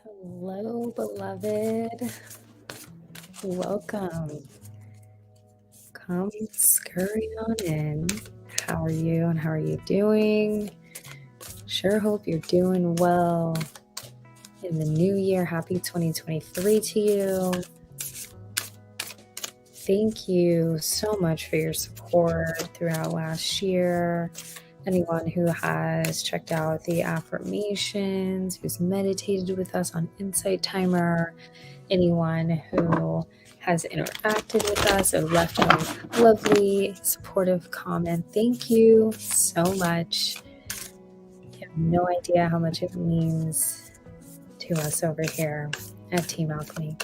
Hello, beloved. Welcome. Come scurry on in. How are you and how are you doing? Sure hope you're doing well in the new year. Happy 2023 to you. Thank you so much for your support throughout last year. Anyone who has checked out the affirmations, who's meditated with us on Insight Timer, anyone who has interacted with us or left a lovely, supportive comment. Thank you so much. You have no idea how much it means to us over here at Team Alchemy.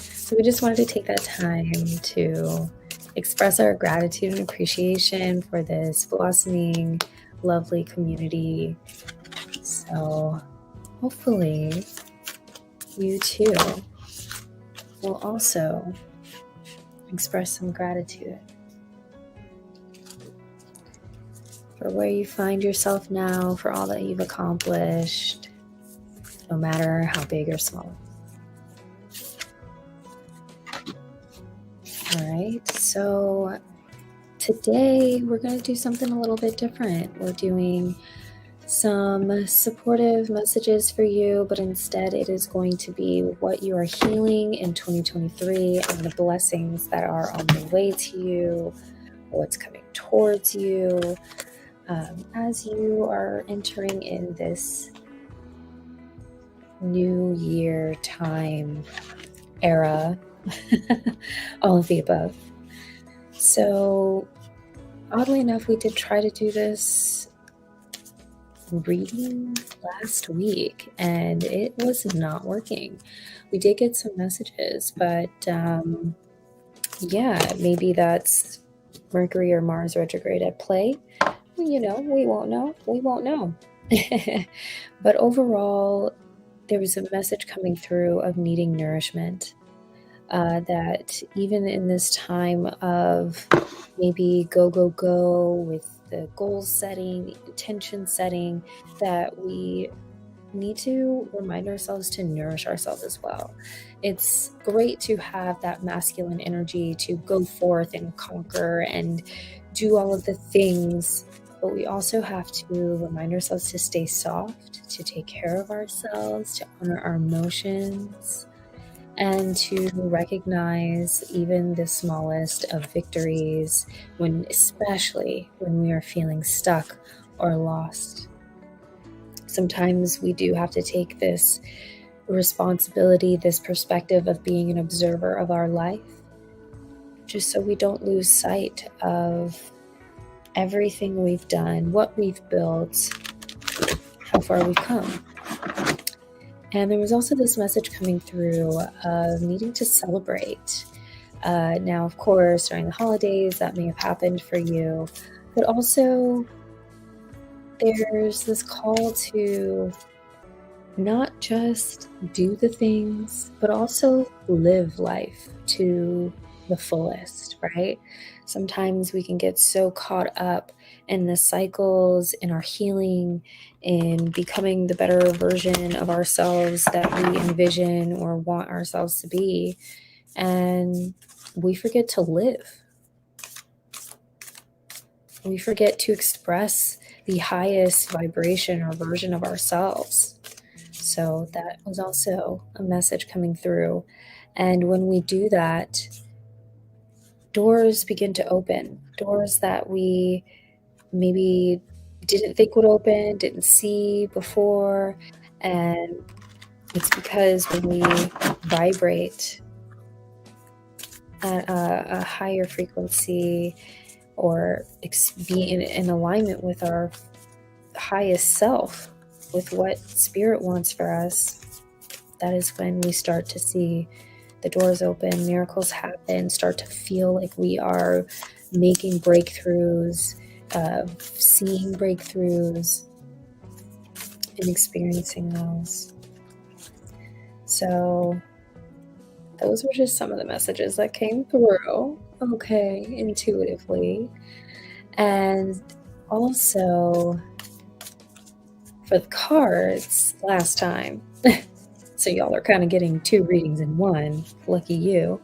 So we just wanted to take that time to express our gratitude and appreciation for this blossoming, lovely community. So hopefully you too will also express some gratitude for where you find yourself now, for all that you've accomplished, no matter how big or small. All right, so today we're going to do something a little bit different. We're doing some supportive messages for you, but instead it is going to be what you are healing in 2023 and the blessings that are on the way to you, what's coming towards you as you are entering in this new year time era. All of the above. So oddly enough, we did try to do this reading last week and it was not working. We did get some messages, but yeah, maybe that's Mercury or Mars retrograde at play. We won't know. But overall, there was a message coming through of needing nourishment. That even in this time of maybe go with the goal setting, the intention setting, that we need to remind ourselves to nourish ourselves as well. It's great to have that masculine energy to go forth and conquer and do all of the things, but we also have to remind ourselves to stay soft, to take care of ourselves, to honor our emotions, and to recognize even the smallest of victories, especially when we are feeling stuck or lost. Sometimes we do have to take this responsibility, this perspective of being an observer of our life, just so we don't lose sight of everything we've done, what we've built, how far we've come. And there was also this message coming through of needing to celebrate. Now, of course, during the holidays, that may have happened for you, but also there's this call to not just do the things, but also live life to the fullest, right? Sometimes we can get so caught up in the cycles, in our healing, in becoming the better version of ourselves that we envision or want ourselves to be, and we forget to live. We forget to express the highest vibration or version of ourselves. So that was also a message coming through. And when we do that, doors begin to open, doors that we maybe didn't think would open, didn't see before. And it's because when we vibrate at a higher frequency or be in alignment with our highest self, with what spirit wants for us, that is when we start to see the doors open, miracles happen, start to feel like we are making breakthroughs, seeing breakthroughs, and experiencing those. So those were just some of the messages that came through, okay, intuitively. And also, for the cards last time, so y'all are kind of getting 2 readings in one, lucky you.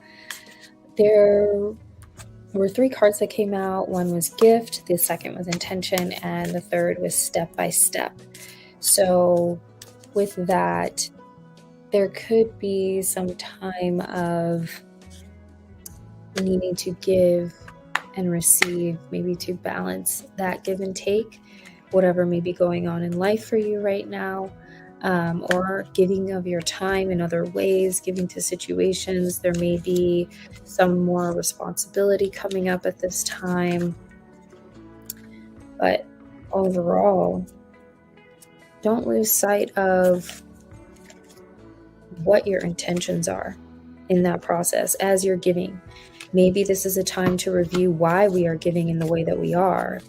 There were 3 cards that came out. One was gift, the second was intention, and the third was step by step. So with that, there could be some time of needing to give and receive, maybe to balance that give and take, whatever may be going on in life for you right now, or giving of your time in other ways, giving to situations. There may be some more responsibility coming up at this time. But overall, don't lose sight of what your intentions are in that process as you're giving. Maybe this is a time to review why we are giving in the way that we are,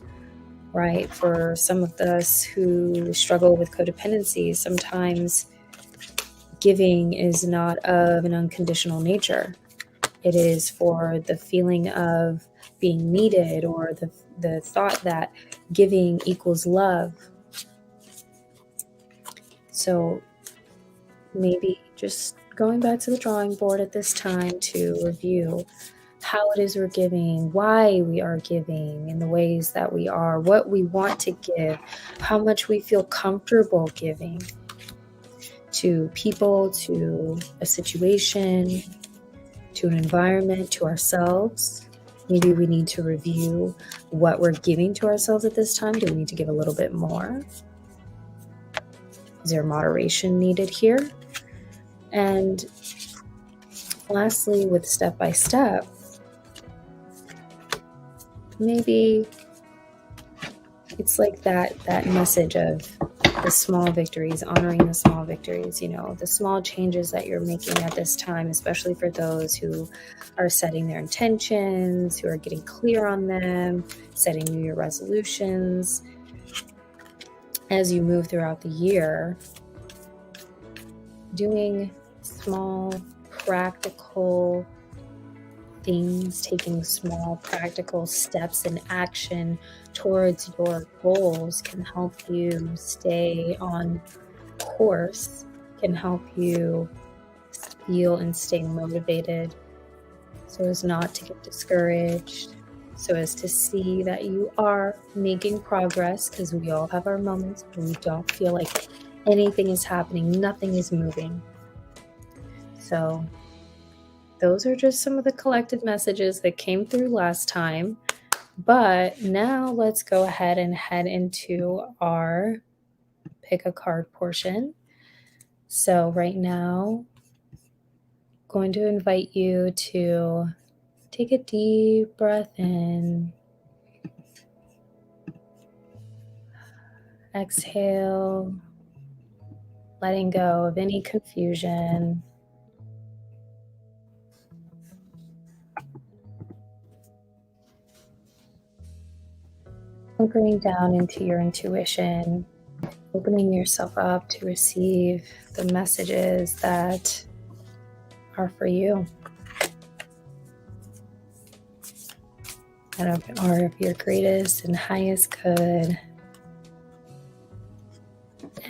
right? For some of us who struggle with codependency, sometimes giving is not of an unconditional nature. It is for the feeling of being needed, or the thought that giving equals love. So maybe just going back to the drawing board at this time to review how it is we're giving, why we are giving in the ways that we are, what we want to give, how much we feel comfortable giving to people, to a situation, to an environment, to ourselves. Maybe we need to review what we're giving to ourselves at this time. Do we need to give a little bit more? Is there moderation needed here? And lastly, with step by step, maybe it's like that message of the small victories, honoring the small victories, the small changes that you're making at this time, especially for those who are setting their intentions, who are getting clear on them, setting New Year resolutions. As you move throughout the year, doing small, practical things, taking small, practical steps in action towards your goals can help you stay on course, can help you feel and stay motivated, so as not to get discouraged, so as to see that you are making progress, because we all have our moments where we don't feel like anything is happening, nothing is moving. So those are just some of the collected messages that came through last time. But now let's go ahead and head into our pick a card portion. So right now, I'm going to invite you to take a deep breath in. Exhale, letting go of any confusion. Anchoring down into your intuition, opening yourself up to receive the messages that are for you, that are of your greatest and highest good.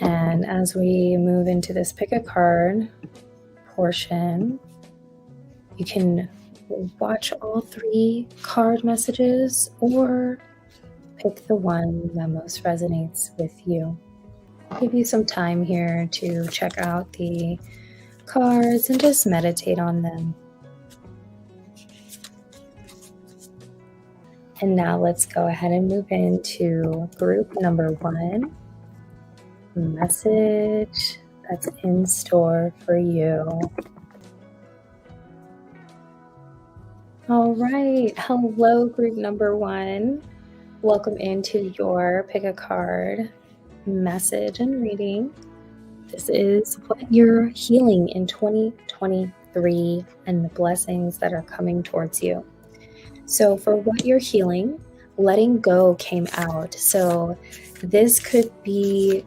And as we move into this pick a card portion, you can watch all 3 card messages or pick the one that most resonates with you. I'll give you some time here to check out the cards and just meditate on them. And now let's go ahead and move into group number 1, message that's in store for you. All right, hello group number 1. Welcome into your pick a card message and reading. This is what you're healing in 2023 and the blessings that are coming towards you. So for what you're healing, letting go came out. So this could be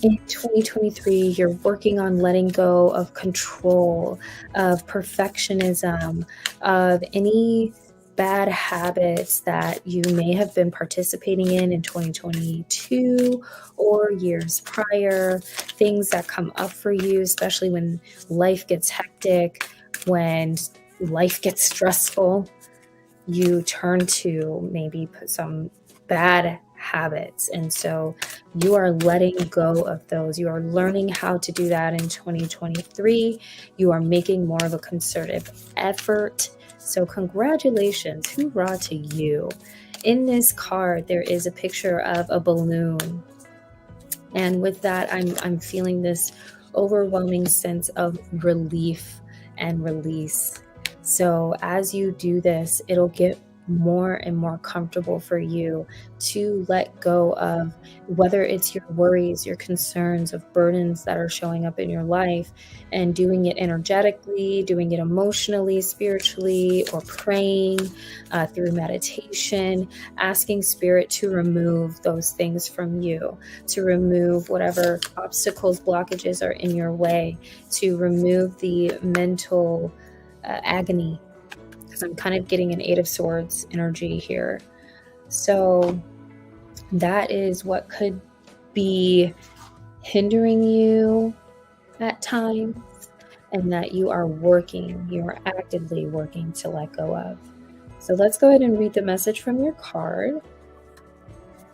in 2023, you're working on letting go of control, of perfectionism, of any bad habits that you may have been participating in 2022 or years prior, things that come up for you, especially when life gets hectic, when life gets stressful, you turn to maybe put some bad habits. And so you are letting go of those. You are learning how to do that in 2023. You are making more of a concerted effort. So congratulations, hoorah to you. In this card, there is a picture of a balloon. And with that, I'm feeling this overwhelming sense of relief and release. So as you do this, it'll get more and more comfortable for you to let go of whether it's your worries, your concerns, of burdens that are showing up in your life, and doing it energetically, doing it emotionally, spiritually, or praying through meditation, asking spirit to remove those things from you, to remove whatever obstacles, blockages are in your way, to remove the mental agony, because I'm kind of getting an Eight of Swords energy here. So that is what could be hindering you at times, and that you are actively working to let go of. So let's go ahead and read the message from your card. It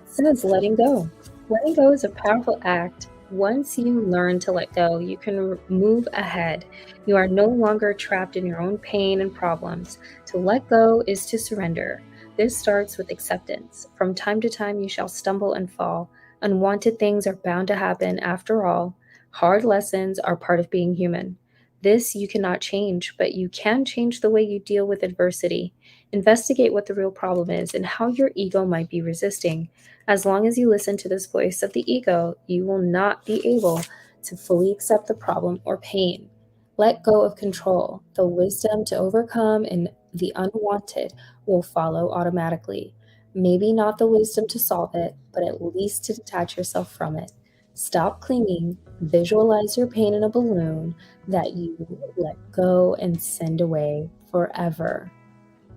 says, letting go. Letting go is a powerful act. Once you learn to let go, you can move ahead. You are no longer trapped in your own pain and problems. To let go is to surrender. This starts with acceptance. From time to time, you shall stumble and fall. Unwanted things are bound to happen. After all, hard lessons are part of being human. This you cannot change, but you can change the way you deal with adversity. Investigate what the real problem is and how your ego might be resisting. As long as you listen to this voice of the ego, you will not be able to fully accept the problem or pain. Let go of control. The wisdom to overcome and the unwanted will follow automatically. Maybe not the wisdom to solve it, but at least to detach yourself from it. Stop clinging. Visualize your pain in a balloon that you let go and send away forever.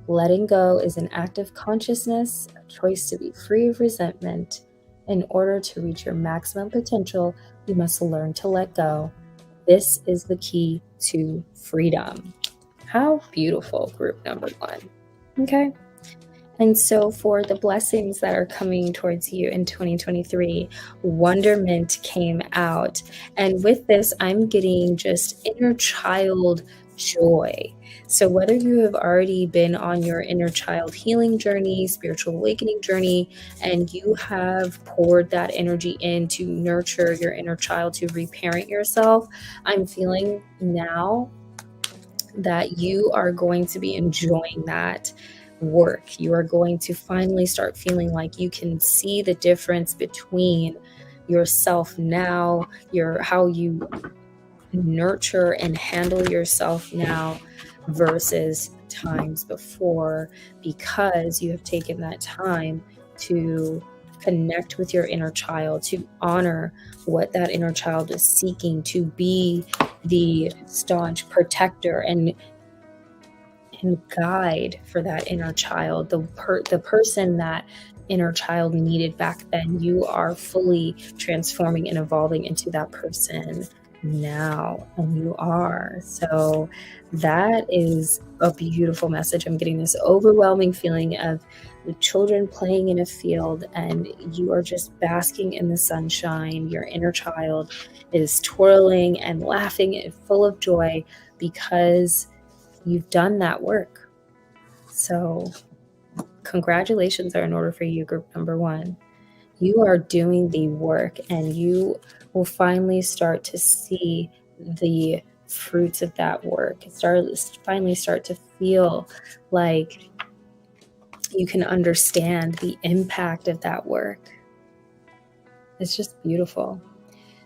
Letting go is an act of consciousness, a choice to be free of resentment. In order to reach your maximum potential, you must learn to let go. This is the key to freedom. How beautiful, group number 1. Okay. And so for the blessings that are coming towards you in 2023, wonderment came out. And with this, I'm getting just inner child joy. So whether you have already been on your inner child healing journey, spiritual awakening journey, and you have poured that energy in to nurture your inner child, to reparent yourself, I'm feeling now that you are going to be enjoying that work. You are going to finally start feeling like you can see the difference between yourself now, how you nurture and handle yourself now versus times before, because you have taken that time to connect with your inner child, to honor what that inner child is seeking, to be the staunch protector and guide for that inner child, the person that inner child needed back then. You are fully transforming and evolving into that person now, and you are. So that is a beautiful message. I'm getting this overwhelming feeling of the children playing in a field, and you are just basking in the sunshine. Your inner child is twirling and laughing and full of joy because you've done that work. So congratulations are in order for you, group number 1. You are doing the work, and you will finally start to see the fruits of that work. Finally start to feel like you can understand the impact of that work. It's just beautiful.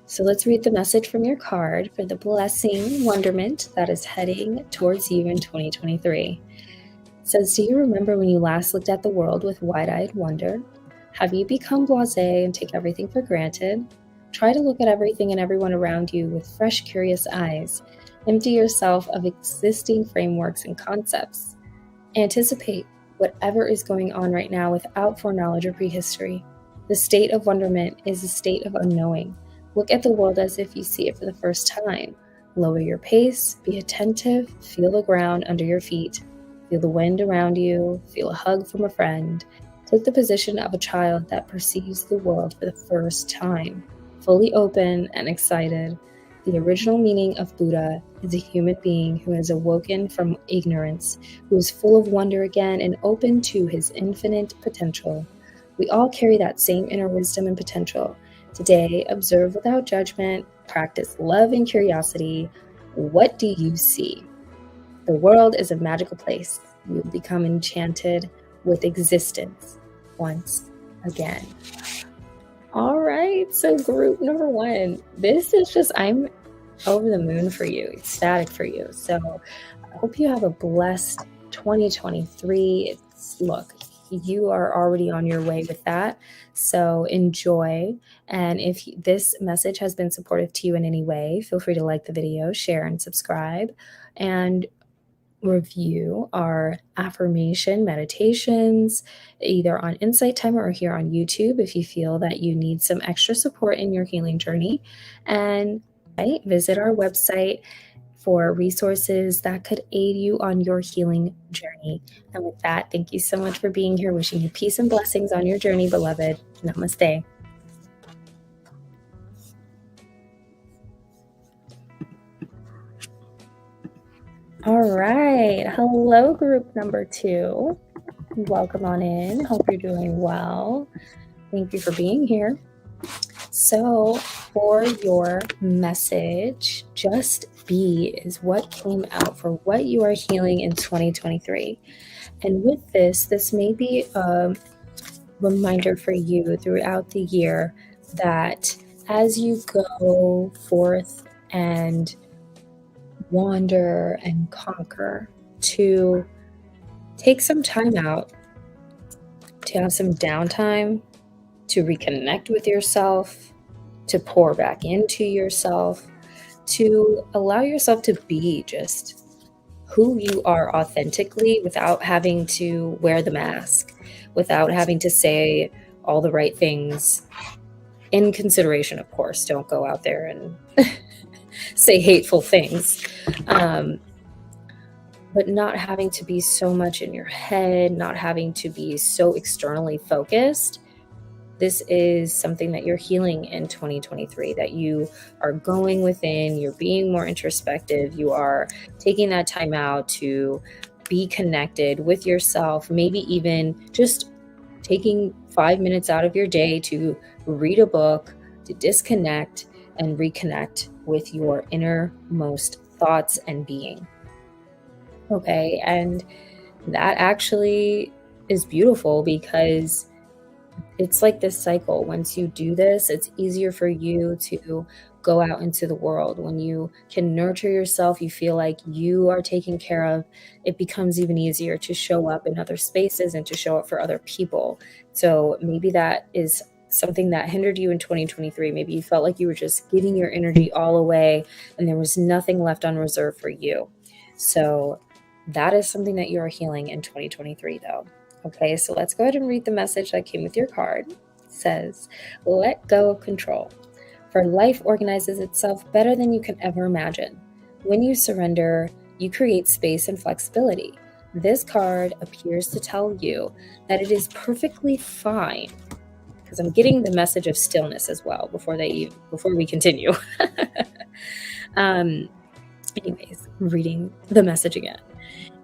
So let's read the message from your card for the blessing, wonderment that is heading towards you in 2023. It says, do you remember when you last looked at the world with wide-eyed wonder? Have you become blasé and take everything for granted? Try to look at everything and everyone around you with fresh, curious eyes. Empty yourself of existing frameworks and concepts. Anticipate whatever is going on right now without foreknowledge or prehistory. The state of wonderment is a state of unknowing. Look at the world as if you see it for the first time. Lower your pace, be attentive, feel the ground under your feet, feel the wind around you, feel a hug from a friend. Take the position of a child that perceives the world for the first time, fully open and excited. The original meaning of Buddha is a human being who has awoken from ignorance, who is full of wonder again and open to his infinite potential. We all carry that same inner wisdom and potential. Today, observe without judgment, practice love and curiosity. What do you see? The world is a magical place. You will become enchanted with existence once again. All right, so group number 1. This is just, I'm over the moon for you, ecstatic for you. So I hope you have a blessed 2023. Look, you are already on your way with that. So enjoy. And if this message has been supportive to you in any way, feel free to like the video, share, and subscribe. And review our affirmation meditations either on Insight Timer or here on YouTube if you feel that you need some extra support in your healing journey. And visit our website for resources that could aid you on your healing journey. And with that, thank you so much for being here. Wishing you peace and blessings on your journey, beloved. Namaste. All right. Hello, group number 2. Welcome on in. Hope you're doing well. Thank you for being here. So for your message, just be is what came out for what you are healing in 2023. And with this may be a reminder for you throughout the year that as you go forth and wander and conquer, to take some time out, to have some downtime, to reconnect with yourself, to pour back into yourself, to allow yourself to be just who you are authentically without having to wear the mask, without having to say all the right things. In consideration, of course, don't go out there and say hateful things. But not having to be so much in your head, not having to be so externally focused. This is something that you're healing in 2023, that you are going within, you're being more introspective, you are taking that time out to be connected with yourself, maybe even just taking 5 minutes out of your day to read a book, to disconnect and reconnect with your innermost thoughts and being. Okay, and that actually is beautiful because it's like this cycle. Once you do this, it's easier for you to go out into the world. When you can nurture yourself, you feel like you are taken care of, it becomes even easier to show up in other spaces and to show up for other people. So maybe that is something that hindered you in 2023. Maybe you felt like you were just giving your energy all away and there was nothing left on reserve for you. So that is something that you are healing in 2023 though. Okay, so let's go ahead and read the message that came with your card. It says, let go of control, for life organizes itself better than you can ever imagine. When you surrender, you create space and flexibility. This card appears to tell you that it is perfectly fine, because I'm getting the message of stillness as well before we continue. Anyways, reading the message again.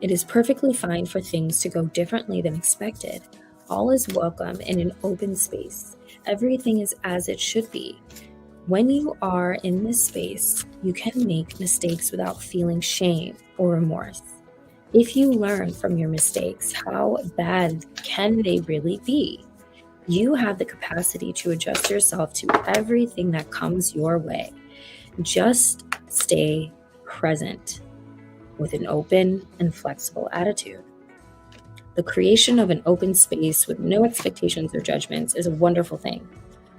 It is perfectly fine for things to go differently than expected. All is welcome in an open space. Everything is as it should be. When you are in this space, you can make mistakes without feeling shame or remorse. If you learn from your mistakes, how bad can they really be? You have the capacity to adjust yourself to everything that comes your way. Just stay present with an open and flexible attitude. The creation of an open space with no expectations or judgments is a wonderful thing,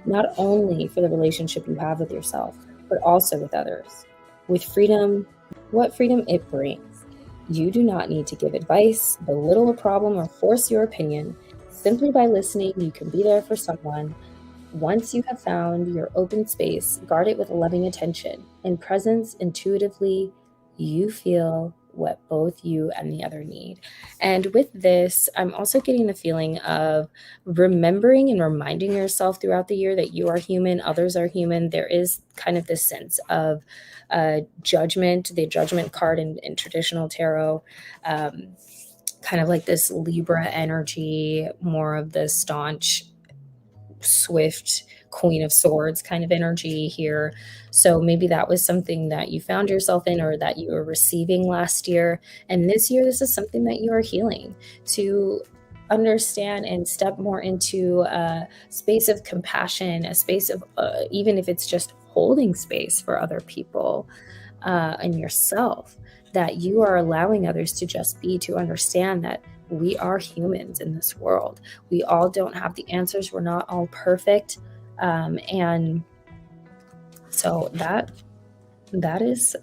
not only for the relationship you have with yourself, but also with others. With freedom, what freedom it brings. You do not need to give advice, belittle a problem, or force your opinion. Simply by listening, you can be there for someone. Once you have found your open space, guard it with loving attention. In presence, intuitively, you feel what both you and the other need. And with this, I'm also getting the feeling of remembering and reminding yourself throughout the year that you are human, others are human. There is kind of this sense of judgment, the judgment card in traditional tarot. Kind of like this Libra energy, more of the staunch, swift Queen of Swords kind of energy here. So maybe that was something that you found yourself in or that you were receiving last year. And this year, this is something that you are healing to understand and step more into a space of compassion, a space of, even if it's just holding space for other people and yourself, that you are allowing others to just be, to understand that we are humans in this world. We all don't have the answers. We're not all perfect. And so that is,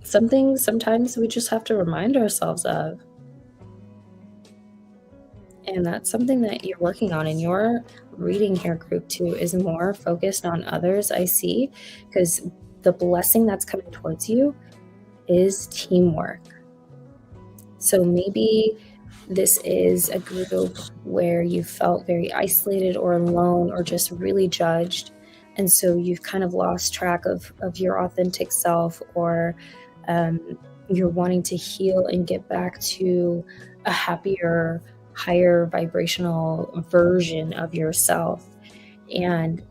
something sometimes we just have to remind ourselves of. And that's something that you're working on in your reading here, group 2, is more focused on others, I see, because the blessing that's coming towards you is teamwork. So maybe this is a group where you felt very isolated or alone or just really judged. And so you've kind of lost track of your authentic self, or you're wanting to heal and get back to a happier, higher vibrational version of yourself. And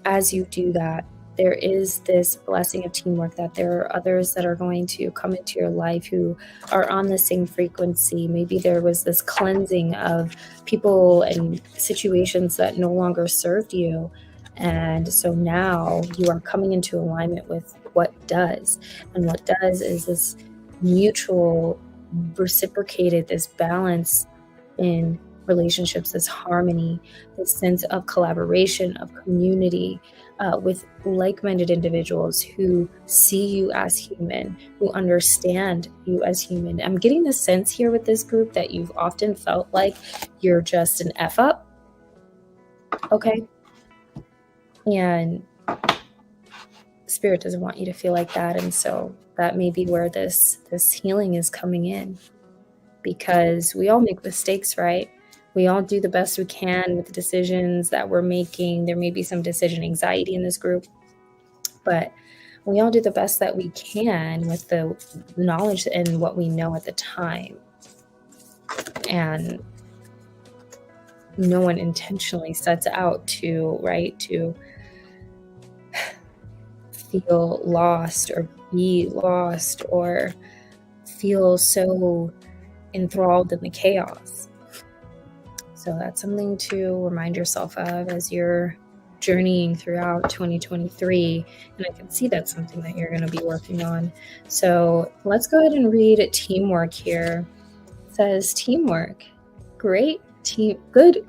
as you do that, there is this blessing of teamwork, that there are others that are going to come into your life who are on the same frequency. Maybe there was this cleansing of people and situations that no longer served you. And so now you are coming into alignment with what does. And what does is this mutual, reciprocated, this balance in relationships, this harmony, this sense of collaboration, of community, with like-minded individuals who see you as human, who understand you as human. I'm getting the sense here with this group that you've often felt like you're just an F up, okay? And Spirit doesn't want you to feel like that, and so that may be where this healing is coming in, because we all make mistakes, right? We all do the best we can with the decisions that we're making. There may be some decision anxiety in this group, but we all do the best that we can with the knowledge and what we know at the time. And no one intentionally sets out to feel lost or be lost or feel so enthralled in the chaos. So that's something to remind yourself of as you're journeying throughout 2023. And I can see that's something that you're going to be working on. So let's go ahead and read teamwork here. It says teamwork, good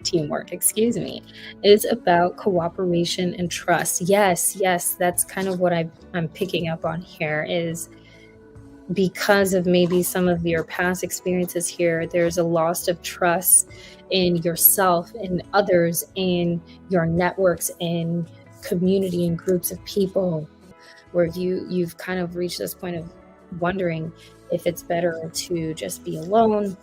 teamwork, is about cooperation and trust. Yes, that's kind of what I'm picking up on here, is because of maybe some of your past experiences here, there's a loss of trust in yourself, in others, in your networks, in community and groups of people, where you've kind of reached this point of wondering if it's better to just be alone,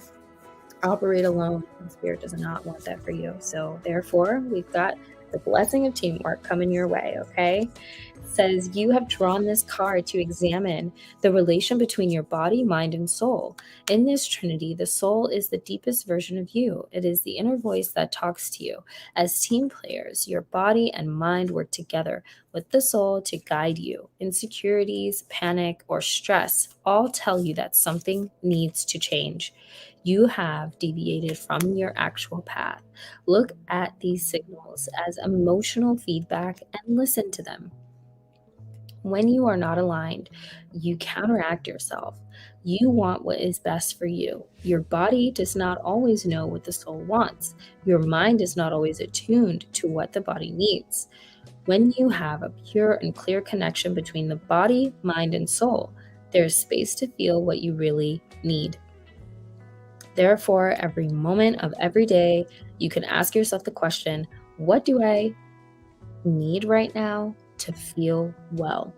operate alone. And Spirit does not want that for you. So therefore, we've got the blessing of teamwork coming your way, okay? It says, you have drawn this card to examine the relation between your body, mind, and soul. In this trinity, the soul is the deepest version of you. It is the inner voice that talks to you. As team players, your body and mind work together with the soul to guide you. Insecurities, panic, or stress all tell you that something needs to change. You have deviated from your actual path. Look at these signals as emotional feedback and listen to them. When you are not aligned, you counteract yourself. You want what is best for you. Your body does not always know what the soul wants. Your mind is not always attuned to what the body needs. When you have a pure and clear connection between the body, mind, and soul, There's space to feel what you really need. Therefore, every moment of every day, you can ask yourself the question, what do I need right now to feel well?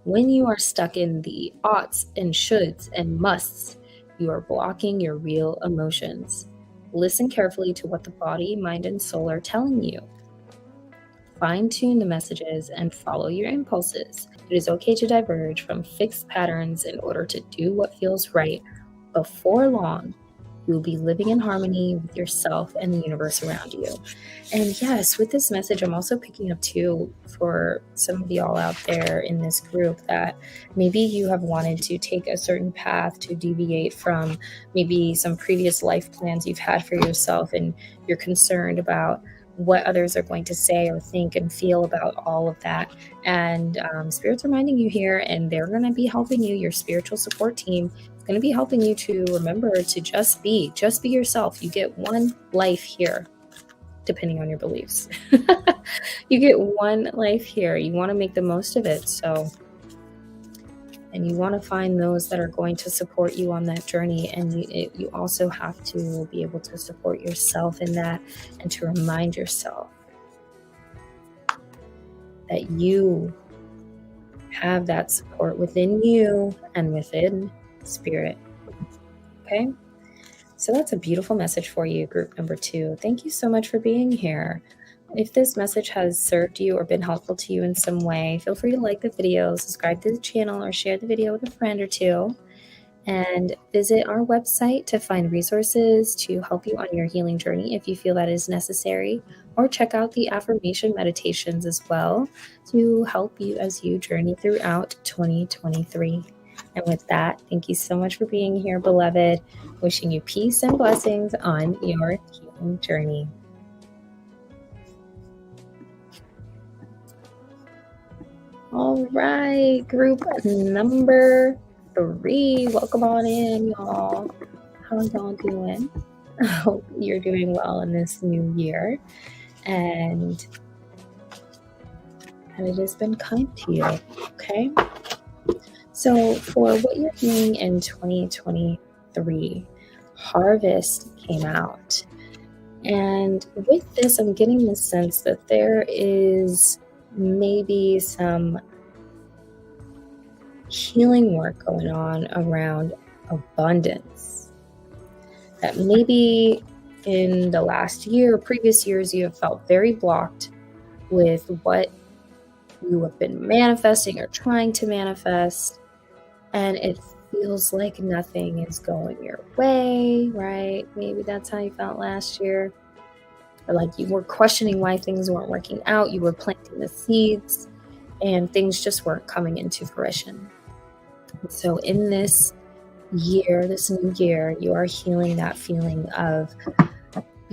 When you are stuck in the oughts and shoulds and musts, you are blocking your real emotions. Listen carefully to what the body, mind, and soul are telling you. Fine-tune the messages and follow your impulses. It is okay to diverge from fixed patterns in order to do what feels right. Before long, you will be living in harmony with yourself and the universe around you. And yes, with this message, I'm also picking up too for some of y'all out there in this group that maybe you have wanted to take a certain path to deviate from maybe some previous life plans you've had for yourself, and you're concerned about what others are going to say or think and feel about all of that. And Spirit's reminding you here, and they're going to be helping you. Your spiritual support team is going to be helping you to remember to just be yourself. You get one life here, depending on your beliefs. You get one life here. You want to make the most of it. And you want to find those that are going to support you on that journey. And you also have to be able to support yourself in that, and to remind yourself that you have that support within you and within Spirit. Okay? So that's a beautiful message for you, group number 2. Thank you so much for being here. If this message has served you or been helpful to you in some way, feel free to like the video, subscribe to the channel, or share the video with a friend or two. And visit our website to find resources to help you on your healing journey if you feel that is necessary. Or check out the affirmation meditations as well to help you as you journey throughout 2023. And with that, thank you so much for being here, beloved. Wishing you peace and blessings on your healing journey. All right, group number 3. Welcome on in, y'all. How y'all doing? I hope you're doing well in this new year, and it has been kind to you, okay? So for what you're doing in 2023, Harvest came out. And with this, I'm getting the sense that there is maybe some healing work going on around abundance. That maybe in the last year or previous years, you have felt very blocked with what you have been manifesting or trying to manifest. And it feels like nothing is going your way, right? Maybe that's how you felt last year. Or like you were questioning why things weren't working out. You were planting the seeds and things just weren't coming into fruition. And so in this year, this new year, you are healing that feeling of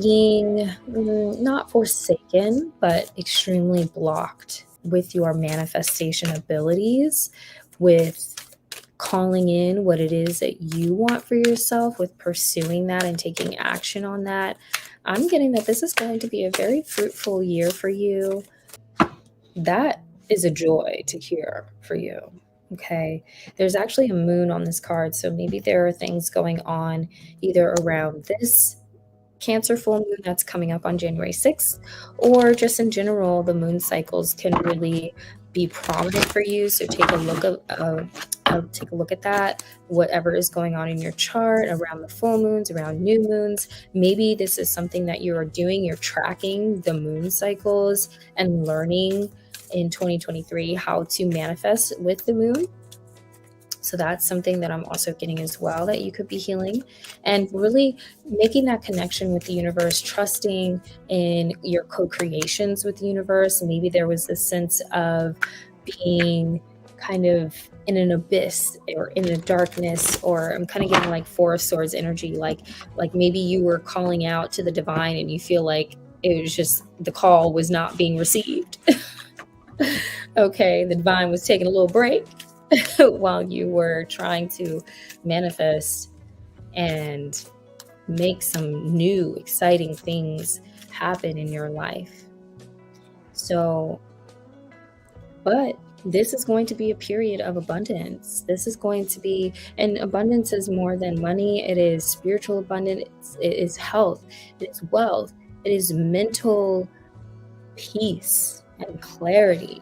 being not forsaken, but extremely blocked with your manifestation abilities, with calling in what it is that you want for yourself, with pursuing that and taking action on that. I'm getting that this is going to be a very fruitful year for you. That is a joy to hear for you. Okay. There's actually a moon on this card. So maybe there are things going on either around this Cancer full moon that's coming up on January 6th, or just in general, the moon cycles can really be prominent for you. So take a look at that, whatever is going on in your chart around the full moons, around new moons. Maybe this is something that you are doing. You're tracking the moon cycles and learning in 2023 how to manifest with the moon. So that's something that I'm also getting as well, that you could be healing and really making that connection with the universe, trusting in your co-creations with the universe. Maybe there was this sense of being kind of in an abyss or in a darkness, or I'm kind of getting like Four of Swords energy, like maybe you were calling out to the divine and you feel like it was just the call was not being received. Okay, the divine was taking a little break while you were trying to manifest and make some new exciting things happen in your life. So, but This is going to be a period of abundance. This is going to be, and abundance is more than money. It is spiritual abundance. It is health. It is wealth. It is mental peace and clarity.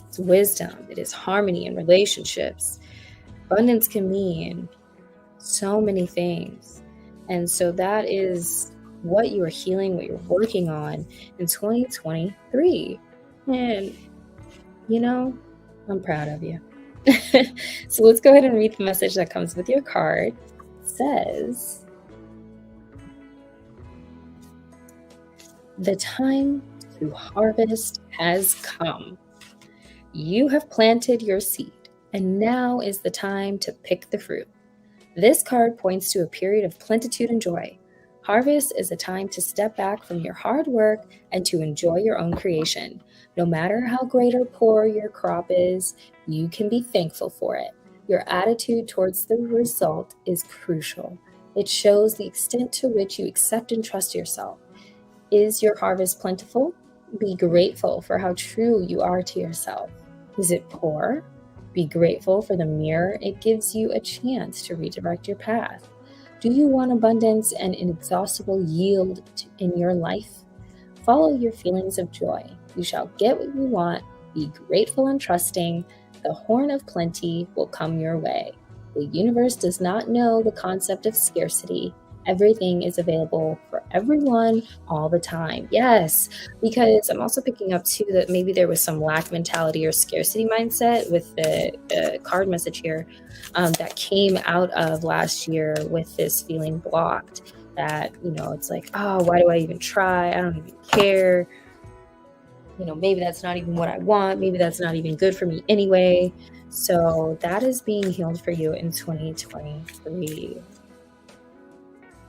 It's wisdom. It is harmony in relationships. Abundance can mean so many things. And so that is what you are healing, what you're working on in 2023. And, I'm proud of you. So let's go ahead and read the message that comes with your card. It says, the time to harvest has come. You have planted your seed, and now is the time to pick the fruit. This card points to a period of plenitude and joy. Harvest is a time to step back from your hard work and to enjoy your own creation. No matter how great or poor your crop is, you can be thankful for it. Your attitude towards the result is crucial. It shows the extent to which you accept and trust yourself. Is your harvest plentiful? Be grateful for how true you are to yourself. Is it poor? Be grateful for the mirror it gives you a chance to redirect your path. Do you want abundance and inexhaustible yield in your life? Follow your feelings of joy. You shall get what you want. Be grateful and trusting. The horn of plenty will come your way. The universe does not know the concept of scarcity. Everything is available for everyone all the time. Yes, because I'm also picking up too that maybe there was some lack mentality or scarcity mindset with the card message here that came out of last year with this feeling blocked. That, it's like, oh, why do I even try? I don't even care. Maybe that's not even what I want. Maybe that's not even good for me anyway. So that is being healed for you in 2023.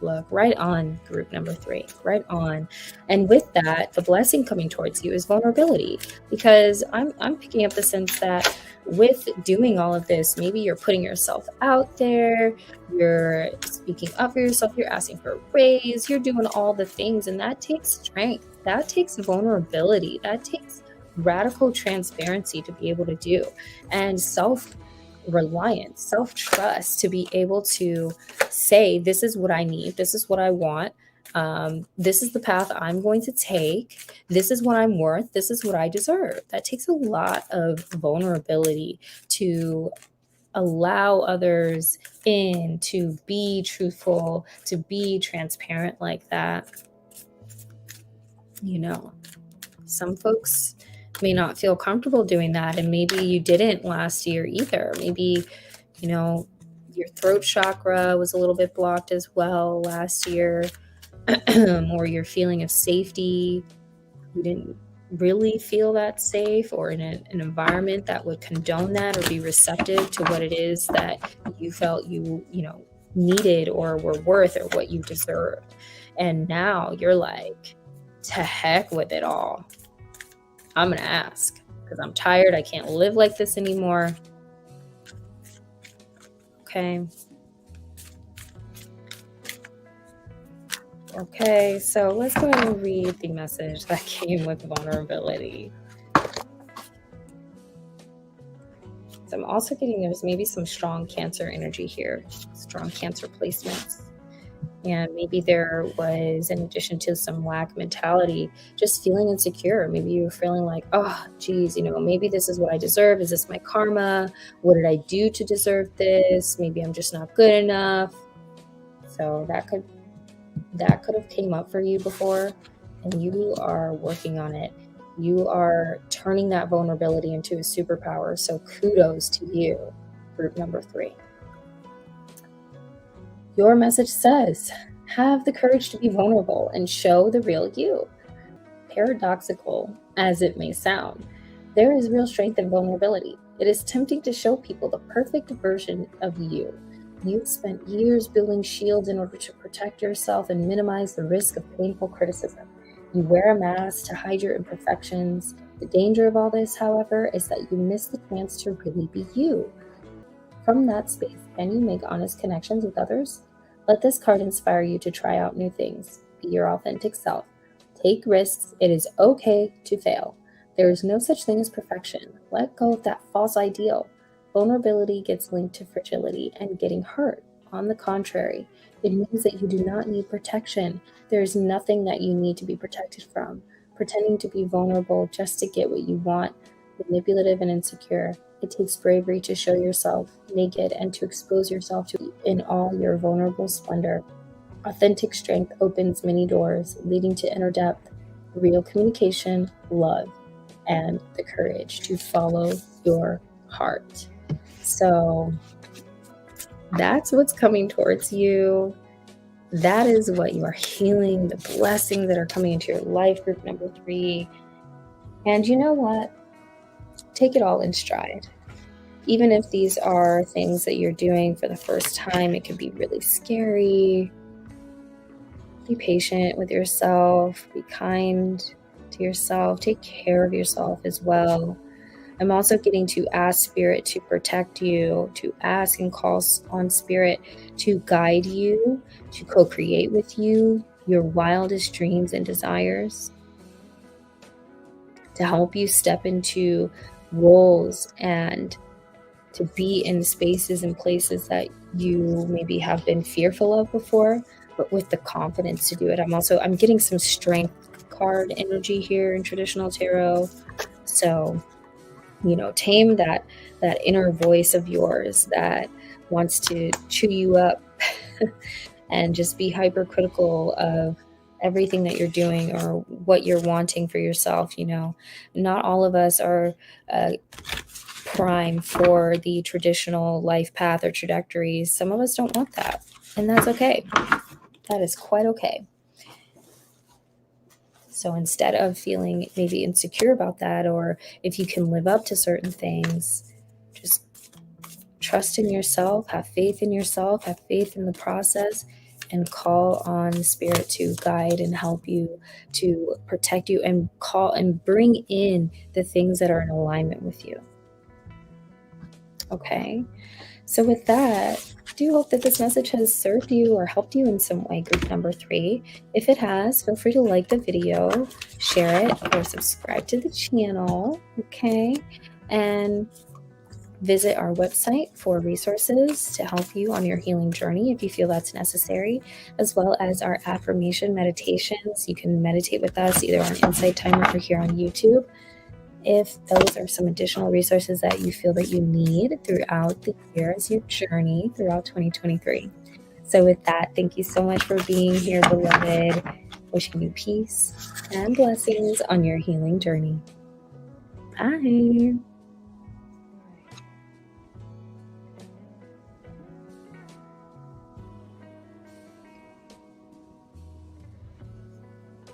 Look, right on, group number 3, right on. And with that, the blessing coming towards you is vulnerability, because I'm picking up the sense that with doing all of this, maybe you're putting yourself out there, you're speaking up for yourself, you're asking for a raise, you're doing all the things, and that takes strength, that takes vulnerability, that takes radical transparency to be able to do, and self-reliance, self-trust to be able to say, this is what I need, this is what I want, this is the path I'm going to take, this is what I'm worth, this is what I deserve. That takes a lot of vulnerability to allow others in, to be truthful, to be transparent like that. Some folks may not feel comfortable doing that, and maybe you didn't last year either. Maybe your throat chakra was a little bit blocked as well last year, or your feeling of safety, you didn't really feel that safe, or in an environment that would condone that or be receptive to what it is that you felt you needed or were worth or what you deserved. And now you're like, to heck with it all. I'm gonna ask because I'm tired. I can't live like this anymore. Okay, so let's go ahead and read the message that came with vulnerability. So I'm also getting there's maybe some strong Cancer energy here, strong Cancer placements. And maybe there was, in addition to some lack mentality, just feeling insecure. Maybe you were feeling like, oh, geez, maybe this is what I deserve. Is this my karma? What did I do to deserve this? Maybe I'm just not good enough. So that could have came up for you before, and you are working on it. You are turning that vulnerability into a superpower. So kudos to you, group number 3. Your message says, have the courage to be vulnerable and show the real you. Paradoxical as it may sound, there is real strength in vulnerability. It is tempting to show people the perfect version of you. You've spent years building shields in order to protect yourself and minimize the risk of painful criticism. You wear a mask to hide your imperfections. The danger of all this, however, is that you miss the chance to really be you. From that space, can you make honest connections with others? Let this card inspire you to try out new things. Be your authentic self. Take risks. It is okay to fail. There is no such thing as perfection. Let go of that false ideal. Vulnerability gets linked to fragility and getting hurt. On the contrary, it means that you do not need protection. There is nothing that you need to be protected from. Pretending to be vulnerable just to get what you want, manipulative and insecure. It takes bravery to show yourself naked and to expose yourself to in all your vulnerable splendor. Authentic strength opens many doors, leading to inner depth, real communication, love, and the courage to follow your heart. So that's what's coming towards you. That is what you are healing, the blessings that are coming into your life, group number 3. And you know what? Take it all in stride. Even if these are things that you're doing for the first time, it can be really scary. Be patient with yourself. Be kind to yourself. Take care of yourself as well. I'm also getting to ask Spirit to protect you, to ask and call on Spirit to guide you, to co-create with you your wildest dreams and desires, to help you step into roles and to be in spaces and places that you maybe have been fearful of before, but with the confidence to do it. I'm getting some strength card energy here in traditional tarot. So, tame that inner voice of yours that wants to chew you up and just be hypercritical of everything that you're doing or what you're wanting for yourself. Not all of us are prime for the traditional life path or trajectories. Some of us don't want that, and that's okay. That is quite okay. So instead of feeling maybe insecure about that, or if you can live up to certain things, just trust in yourself, have faith in yourself, have faith in the process, and call on Spirit to guide and help you, to protect you, and call and bring in the things that are in alignment with you. Okay, so with that, I do hope that this message has served you or helped you in some way, group number 3. If it has, feel free to like the video, share it, or subscribe to the channel, okay? And visit our website for resources to help you on your healing journey if you feel that's necessary, as well as our affirmation meditations. You can meditate with us either on Insight Timer or here on YouTube, if those are some additional resources that you feel that you need throughout the year as your journey throughout 2023. So with that, thank you so much for being here, beloved. Wishing you peace and blessings on your healing journey. Bye.